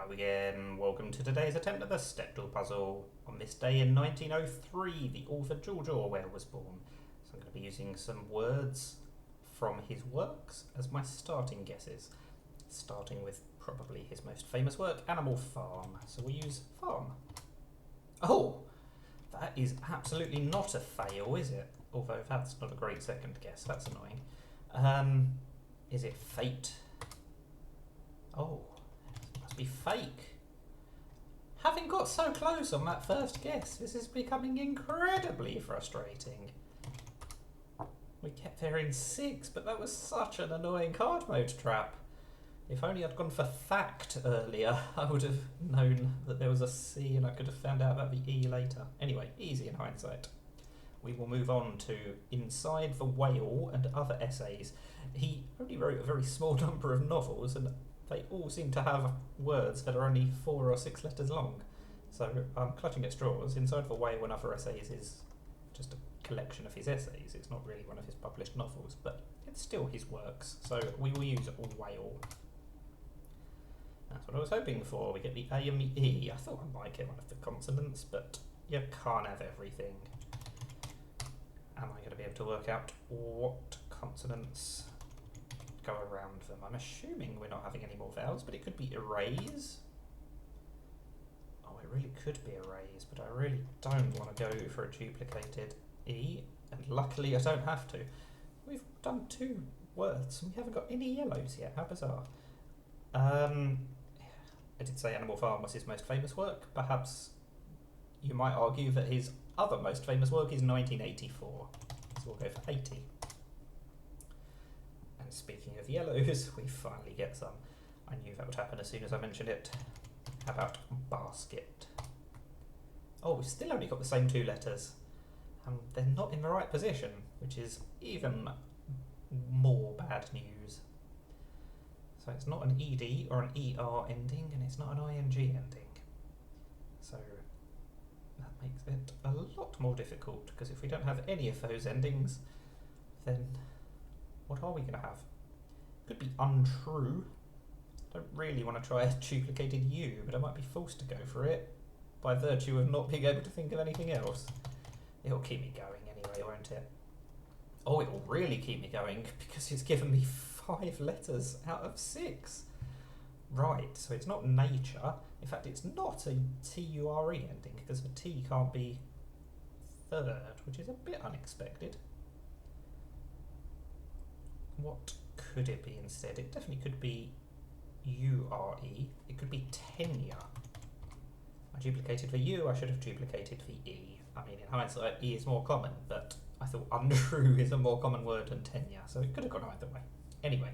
Hello again, welcome to today's attempt at the Stepdle puzzle. On this day in 1903, the author George Orwell was born. So I'm going to be using some words from his works as my starting guesses. Starting with probably his most famous work, Animal Farm. So we use farm. Oh! That is absolutely not a fail, is it? Although that's not a great second guess, that's annoying. Is it fate? Oh. Be fake. Having got so close on that first guess, this is becoming incredibly frustrating. We kept there in 6, but that was such an annoying card mode trap. If only I'd gone for fact earlier, I would have known that there was a C and I could have found out about the E later. Anyway, easy in hindsight. We will move on to Inside the Whale and Other Essays. He only wrote a very small number of novels, and they all seem to have words that are only 4 or 6 letters long. So I'm clutching at straws. Inside the Whale and Other Essays is just a collection of his essays. It's not really one of his published novels, but it's still his works. So we will use whale. That's what I was hoping for. We get the A and the E. I thought I might get one of the consonants, but you can't have everything. Am I going to be able to work out what consonants go around them? I'm assuming we're not having any more vowels, but it could be erase. Oh, it really could be erase, but I really don't want to go for a duplicated E, and luckily I don't have to. We've done 2 words, and we haven't got any yellows yet. How bizarre. I did say Animal Farm was his most famous work. Perhaps you might argue that his other most famous work is 1984. So we'll go for 80. And speaking of yellows, we finally get some. I knew that would happen as soon as I mentioned it. How about basket? Oh, we've still only got the same 2 letters. They're not in the right position, which is even more bad news. So it's not an ED or an ER ending, and it's not an ING ending. So that makes it a lot more difficult, because if we don't have any of those endings, then what are we going to have? Could be untrue. Don't really want to try a duplicated U, but I might be forced to go for it by virtue of not being able to think of anything else. It'll keep me going anyway, won't it? Oh, it will really keep me going, because it's given me 5 letters out of 6. Right, so it's not nature. In fact, it's not a TURE ending, because the T can't be third, which is a bit unexpected. What could it be instead? It definitely could be URE. It could be tenure. I duplicated the U, I should have duplicated the E. I mean, in hindsight, E is more common, but I thought untrue is a more common word than tenure, so it could have gone either way. Anyway,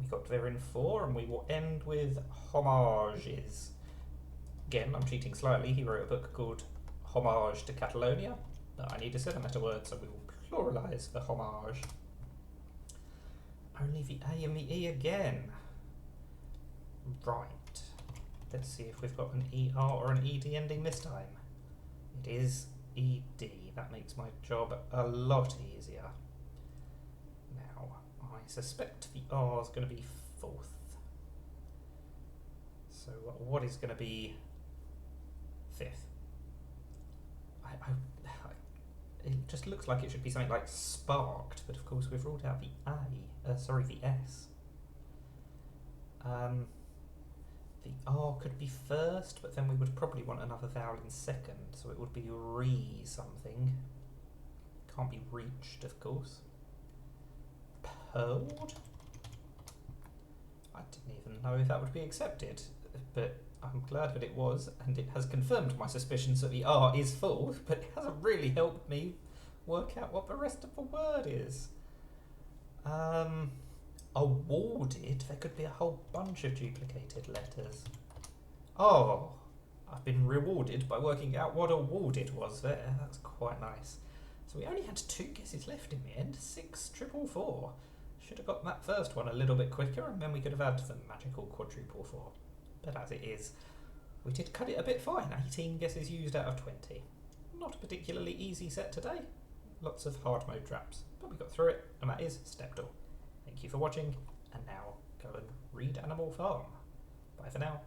we got there in 4, and we will end with homages. Again, I'm cheating slightly. He wrote a book called Homage to Catalonia, but I need a 7-letter word, so we will pluralise the homage. Only the A and the E again. Right. Let's see if we've got an ER or an ED ending this time. It is ED. That makes my job a lot easier. Now, I suspect the R is going to be 4th. So what is going to be 5th? It just looks like it should be something like sparked, but of course we've ruled out the the S. The R could be 1st, but then we would probably want another vowel in 2nd, so it would be re something. Can't be reached, of course. Pearled? I didn't even know if that would be accepted, but I'm glad that it was, and it has confirmed my suspicions that the R is full, but it hasn't really helped me work out what the rest of the word is. Awarded? There could be a whole bunch of duplicated letters. Oh, I've been rewarded by working out what awarded was there. That's quite nice. So we only had 2 guesses left in the end. 6 triple 4. Should have got that first one a little bit quicker, and then we could have had the magical quadruple 4. But as it is, we did cut it a bit fine. 18 guesses used out of 20. Not a particularly easy set today. Lots of hard mode traps, but we got through it, and that is Stepdle. Thank you for watching, and now go and read Animal Farm. Bye for now.